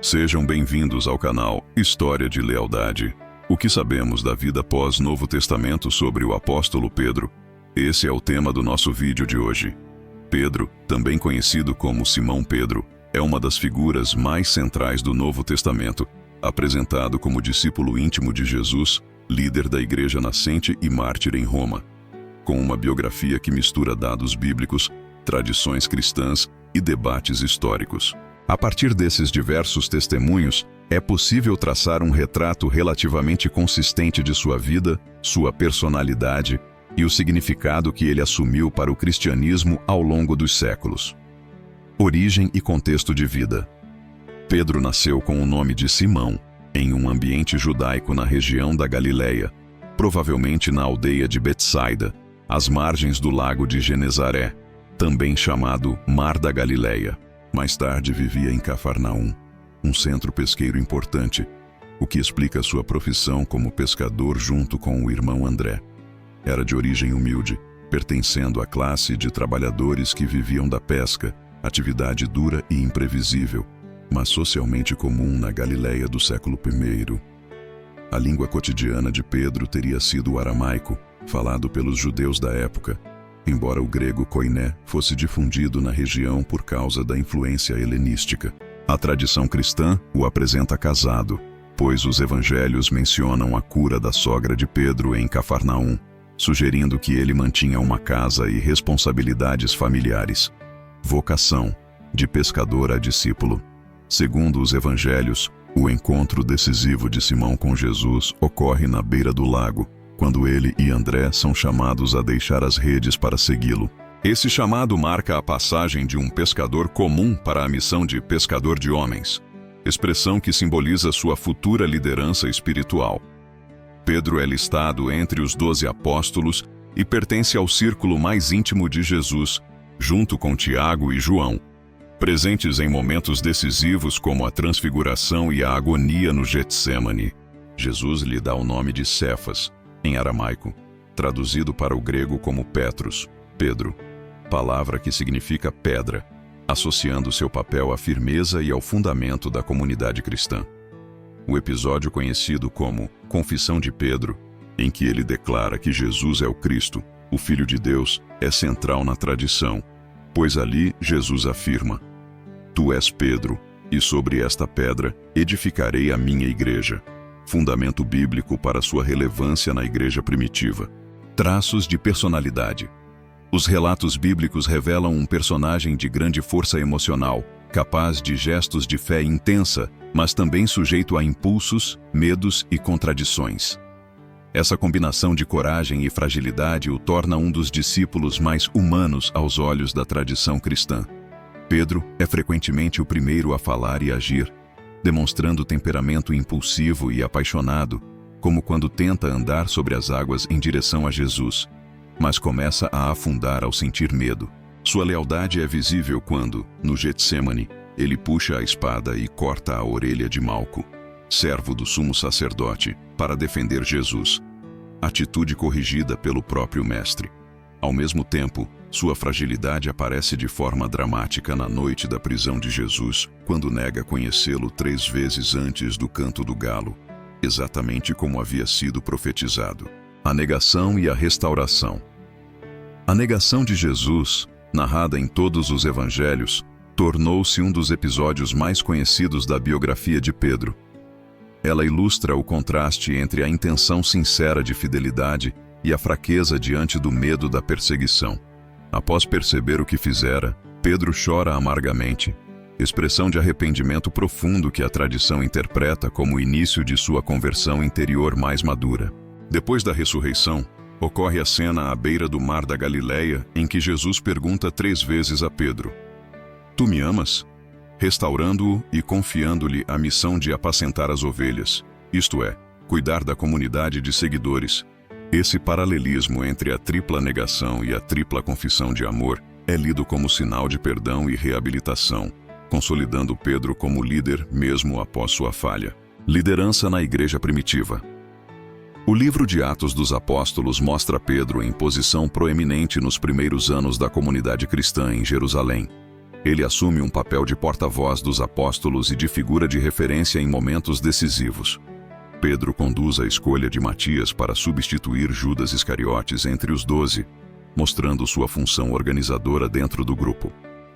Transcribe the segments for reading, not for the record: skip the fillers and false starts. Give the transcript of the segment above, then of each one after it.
Sejam bem-vindos ao canal História de Lealdade. O que sabemos da vida pós-Novo Testamento sobre o apóstolo Pedro? Esse é o tema do nosso vídeo de hoje. Pedro, também conhecido como Simão Pedro, é uma das figuras mais centrais do Novo Testamento, apresentado como discípulo íntimo de Jesus, líder da Igreja nascente e mártir em Roma. Com uma biografia que mistura dados bíblicos, tradições cristãs e debates históricos. A partir desses diversos testemunhos, é possível traçar um retrato relativamente consistente de sua vida, sua personalidade e o significado que ele assumiu para o cristianismo ao longo dos séculos. Origem e contexto de vida. Pedro nasceu com o nome de Simão, em um ambiente judaico na região da Galileia, provavelmente na aldeia de Betsaida, às margens do lago de Genezaré, também chamado Mar da Galileia. Mais tarde vivia em Cafarnaum, um centro pesqueiro importante, o que explica sua profissão como pescador junto com o irmão André. Era de origem humilde, pertencendo à classe de trabalhadores que viviam da pesca, atividade dura e imprevisível, mas socialmente comum na Galileia do século I. A língua cotidiana de Pedro teria sido o aramaico, falado pelos judeus da época, embora o grego koiné fosse difundido na região por causa da influência helenística. A tradição cristã o apresenta casado, pois os evangelhos mencionam a cura da sogra de Pedro em Cafarnaum, sugerindo que ele mantinha uma casa e responsabilidades familiares. Vocação, de pescador a discípulo. Segundo os evangelhos, o encontro decisivo de Simão com Jesus ocorre na beira do lago, quando ele e André são chamados a deixar as redes para segui-lo. Esse chamado marca a passagem de um pescador comum para a missão de pescador de homens, expressão que simboliza sua futura liderança espiritual. Pedro é listado entre os 12 apóstolos e pertence ao círculo mais íntimo de Jesus, junto com Tiago e João, presentes em momentos decisivos como a transfiguração e a agonia no Getsêmani. Jesus lhe dá o nome de Cefas, em aramaico, traduzido para o grego como Petros, Pedro, palavra que significa pedra, associando seu papel à firmeza e ao fundamento da comunidade cristã. O episódio conhecido como Confissão de Pedro, em que ele declara que Jesus é o Cristo, o Filho de Deus, é central na tradição, pois ali Jesus afirma: "Tu és Pedro, e sobre esta pedra edificarei a minha igreja", fundamento bíblico para sua relevância na igreja primitiva. Traços de personalidade. Os relatos bíblicos revelam um personagem de grande força emocional, capaz de gestos de fé intensa, mas também sujeito a impulsos, medos e contradições. Essa combinação de coragem e fragilidade o torna um dos discípulos mais humanos aos olhos da tradição cristã. Pedro é frequentemente o primeiro a falar e agir, demonstrando temperamento impulsivo e apaixonado, como quando tenta andar sobre as águas em direção a Jesus, mas começa a afundar ao sentir medo. Sua lealdade é visível quando, no Getsêmani, ele puxa a espada e corta a orelha de Malco, servo do sumo sacerdote, para defender Jesus. Atitude corrigida pelo próprio mestre. Ao mesmo tempo, sua fragilidade aparece de forma dramática na noite da prisão de Jesus, quando nega conhecê-lo 3 vezes antes do canto do galo, exatamente como havia sido profetizado. A negação e a restauração. A negação de Jesus, narrada em todos os evangelhos, tornou-se um dos episódios mais conhecidos da biografia de Pedro. Ela ilustra o contraste entre a intenção sincera de fidelidade e a fraqueza diante do medo da perseguição. Após perceber o que fizera, Pedro chora amargamente, expressão de arrependimento profundo que a tradição interpreta como o início de sua conversão interior mais madura. Depois da ressurreição, ocorre a cena à beira do Mar da Galileia em que Jesus pergunta 3 vezes a Pedro: "Tu me amas?", restaurando-o e confiando-lhe a missão de apacentar as ovelhas, isto é, cuidar da comunidade de seguidores. Esse paralelismo entre a tripla negação e a tripla confissão de amor é lido como sinal de perdão e reabilitação, consolidando Pedro como líder mesmo após sua falha. Liderança na igreja primitiva. O livro de Atos dos Apóstolos mostra Pedro em posição proeminente nos primeiros anos da comunidade cristã em Jerusalém. Ele assume um papel de porta-voz dos apóstolos e de figura de referência em momentos decisivos. Pedro conduz a escolha de Matias para substituir Judas Iscariotes entre os 12, mostrando sua função organizadora dentro do grupo.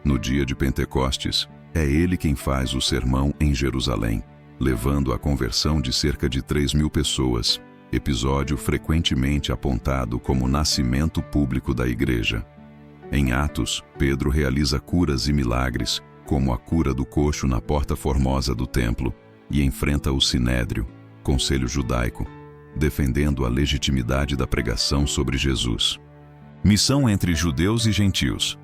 No dia de Pentecostes, é ele quem faz o sermão em Jerusalém, levando à conversão de cerca de 3.000 pessoas, episódio frequentemente apontado como o nascimento público da igreja. Em Atos, Pedro realiza curas e milagres, como a cura do coxo na porta formosa do templo, e enfrenta o Sinédrio, conselho judaico, defendendo a legitimidade da pregação sobre Jesus. Missão entre judeus e gentios.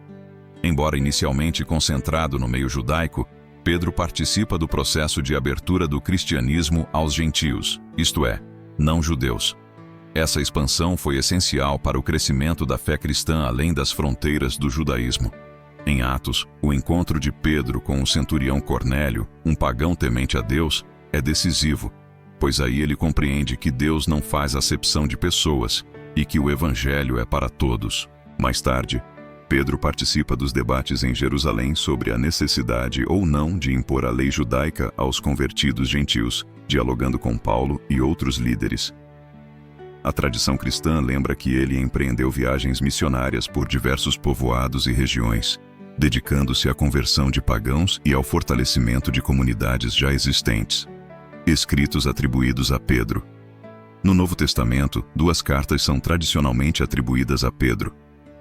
Embora inicialmente concentrado no meio judaico, Pedro participa do processo de abertura do cristianismo aos gentios, isto é, não-judeus. Essa expansão foi essencial para o crescimento da fé cristã além das fronteiras do judaísmo. Em Atos, o encontro de Pedro com o centurião Cornélio, um pagão temente a Deus, é decisivo, pois aí ele compreende que Deus não faz acepção de pessoas e que o evangelho é para todos. Mais tarde, Pedro participa dos debates em Jerusalém sobre a necessidade ou não de impor a lei judaica aos convertidos gentios, dialogando com Paulo e outros líderes. A tradição cristã lembra que ele empreendeu viagens missionárias por diversos povoados e regiões, dedicando-se à conversão de pagãos e ao fortalecimento de comunidades já existentes. Escritos atribuídos a Pedro. No Novo Testamento, 2 cartas são tradicionalmente atribuídas a Pedro: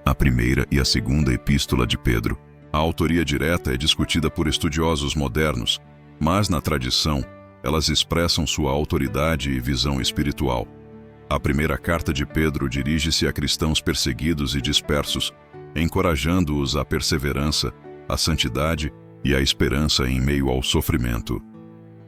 a primeira e a segunda epístola de Pedro. A autoria direta é discutida por estudiosos modernos, mas na tradição, elas expressam sua autoridade e visão espiritual. A primeira carta de Pedro dirige-se a cristãos perseguidos e dispersos, encorajando-os à perseverança, à santidade e à esperança em meio ao sofrimento.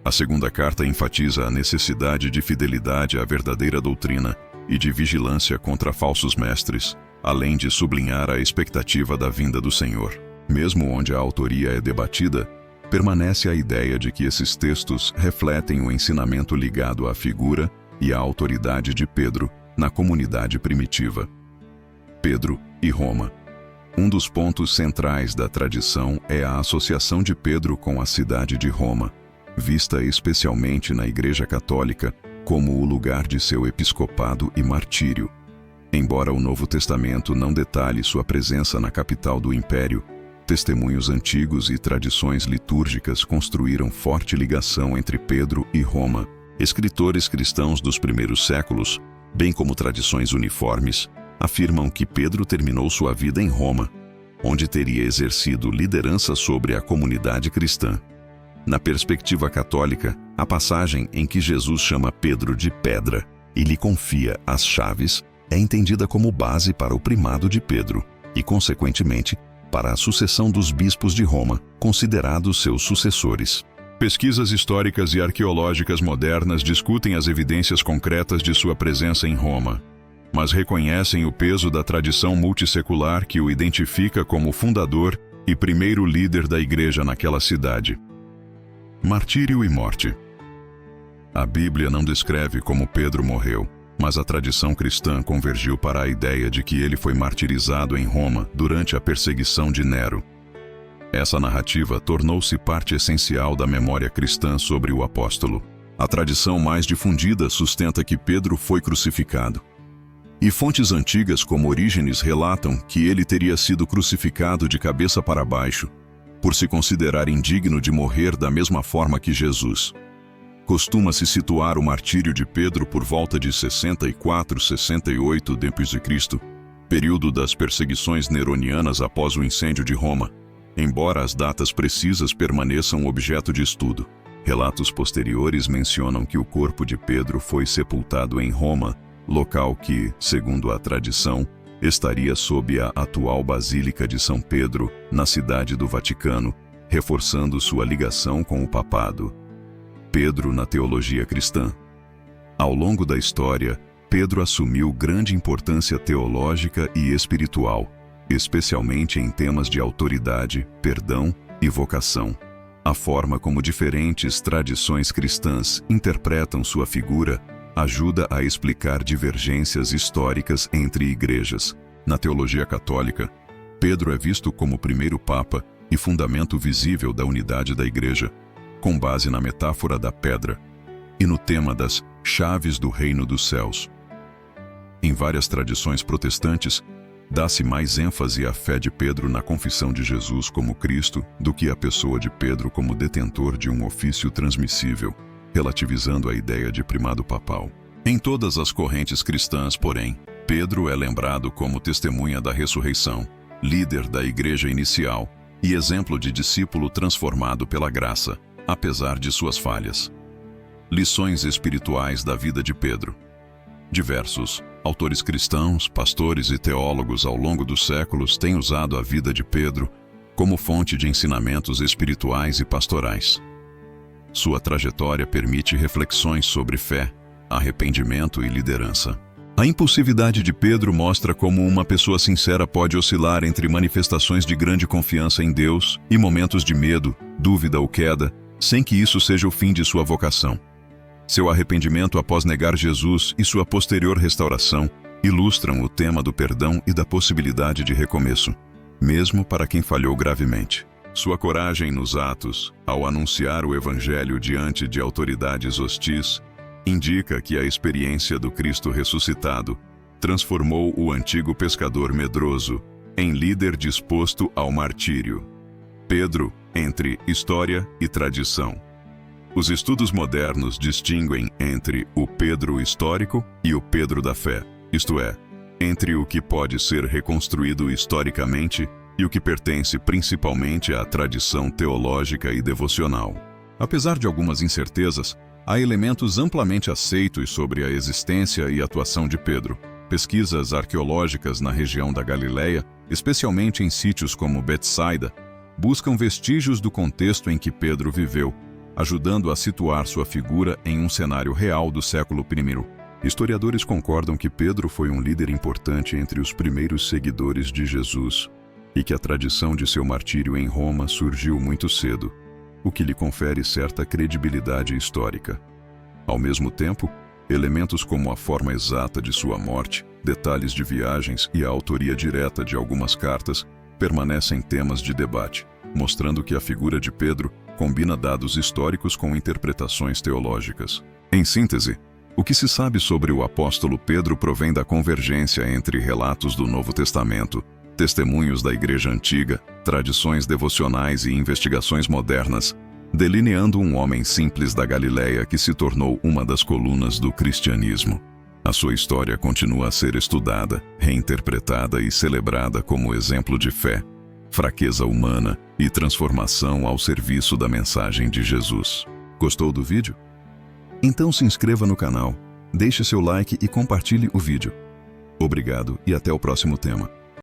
A segunda carta enfatiza a necessidade de fidelidade à verdadeira doutrina e de vigilância contra falsos mestres, além de sublinhar a expectativa da vinda do Senhor. Mesmo onde a autoria é debatida, permanece a ideia de que esses textos refletem o ensinamento ligado à figura e à autoridade de Pedro na comunidade primitiva. Pedro e Roma. Um dos pontos centrais da tradição é a associação de Pedro com a cidade de Roma, vista especialmente na Igreja Católica como o lugar de seu episcopado e martírio. Embora o Novo Testamento não detalhe sua presença na capital do Império, testemunhos antigos e tradições litúrgicas construíram forte ligação entre Pedro e Roma. Escritores cristãos dos primeiros séculos, bem como tradições uniformes, afirmam que Pedro terminou sua vida em Roma, onde teria exercido liderança sobre a comunidade cristã. Na perspectiva católica, a passagem em que Jesus chama Pedro de pedra e lhe confia as chaves é entendida como base para o primado de Pedro e, consequentemente, para a sucessão dos bispos de Roma, considerados seus sucessores. Pesquisas históricas e arqueológicas modernas discutem as evidências concretas de sua presença em Roma, mas reconhecem o peso da tradição multissecular que o identifica como fundador e primeiro líder da igreja naquela cidade. Martírio e morte. A Bíblia não descreve como Pedro morreu, mas a tradição cristã convergiu para a ideia de que ele foi martirizado em Roma durante a perseguição de Nero. Essa narrativa tornou-se parte essencial da memória cristã sobre o apóstolo. A tradição mais difundida sustenta que Pedro foi crucificado. E fontes antigas como Orígenes relatam que ele teria sido crucificado de cabeça para baixo, por se considerar indigno de morrer da mesma forma que Jesus. Costuma-se situar o martírio de Pedro por volta de 64-68 d.C., período das perseguições neronianas após o incêndio de Roma, embora as datas precisas permaneçam objeto de estudo. Relatos posteriores mencionam que o corpo de Pedro foi sepultado em Roma, local que, segundo a tradição, estaria sob a atual Basílica de São Pedro, na cidade do Vaticano, reforçando sua ligação com o papado. Pedro na teologia cristã. Ao longo da história, Pedro assumiu grande importância teológica e espiritual, especialmente em temas de autoridade, perdão e vocação. A forma como diferentes tradições cristãs interpretam sua figura ajuda a explicar divergências históricas entre igrejas. Na teologia católica, Pedro é visto como o primeiro papa e fundamento visível da unidade da Igreja, com base na metáfora da pedra e no tema das chaves do reino dos céus. Em várias tradições protestantes, dá-se mais ênfase à fé de Pedro na confissão de Jesus como Cristo do que à pessoa de Pedro como detentor de um ofício transmissível, relativizando a ideia de primado papal. Em todas as correntes cristãs, porém, Pedro é lembrado como testemunha da ressurreição, líder da igreja inicial e exemplo de discípulo transformado pela graça, apesar de suas falhas. Lições espirituais da vida de Pedro. Diversos autores cristãos, pastores e teólogos ao longo dos séculos têm usado a vida de Pedro como fonte de ensinamentos espirituais e pastorais. Sua trajetória permite reflexões sobre fé, arrependimento e liderança. A impulsividade de Pedro mostra como uma pessoa sincera pode oscilar entre manifestações de grande confiança em Deus e momentos de medo, dúvida ou queda, sem que isso seja o fim de sua vocação. Seu arrependimento após negar Jesus e sua posterior restauração ilustram o tema do perdão e da possibilidade de recomeço, mesmo para quem falhou gravemente. Sua coragem nos atos, ao anunciar o Evangelho diante de autoridades hostis, indica que a experiência do Cristo ressuscitado transformou o antigo pescador medroso em líder disposto ao martírio. Pedro, entre história e tradição. Os estudos modernos distinguem entre o Pedro histórico e o Pedro da fé, isto é, entre o que pode ser reconstruído historicamente e o que pertence principalmente à tradição teológica e devocional. Apesar de algumas incertezas, há elementos amplamente aceitos sobre a existência e atuação de Pedro. Pesquisas arqueológicas na região da Galileia, especialmente em sítios como Betsaida, buscam vestígios do contexto em que Pedro viveu, ajudando a situar sua figura em um cenário real do século I. Historiadores concordam que Pedro foi um líder importante entre os primeiros seguidores de Jesus e que a tradição de seu martírio em Roma surgiu muito cedo, o que lhe confere certa credibilidade histórica. Ao mesmo tempo, elementos como a forma exata de sua morte, detalhes de viagens e a autoria direta de algumas cartas permanecem temas de debate, mostrando que a figura de Pedro combina dados históricos com interpretações teológicas. Em síntese, o que se sabe sobre o apóstolo Pedro provém da convergência entre relatos do Novo Testamento, testemunhos da Igreja Antiga, tradições devocionais e investigações modernas, delineando um homem simples da Galileia que se tornou uma das colunas do cristianismo. A sua história continua a ser estudada, reinterpretada e celebrada como exemplo de fé, fraqueza humana e transformação ao serviço da mensagem de Jesus. Gostou do vídeo? Então se inscreva no canal, deixe seu like e compartilhe o vídeo. Obrigado e até o próximo tema.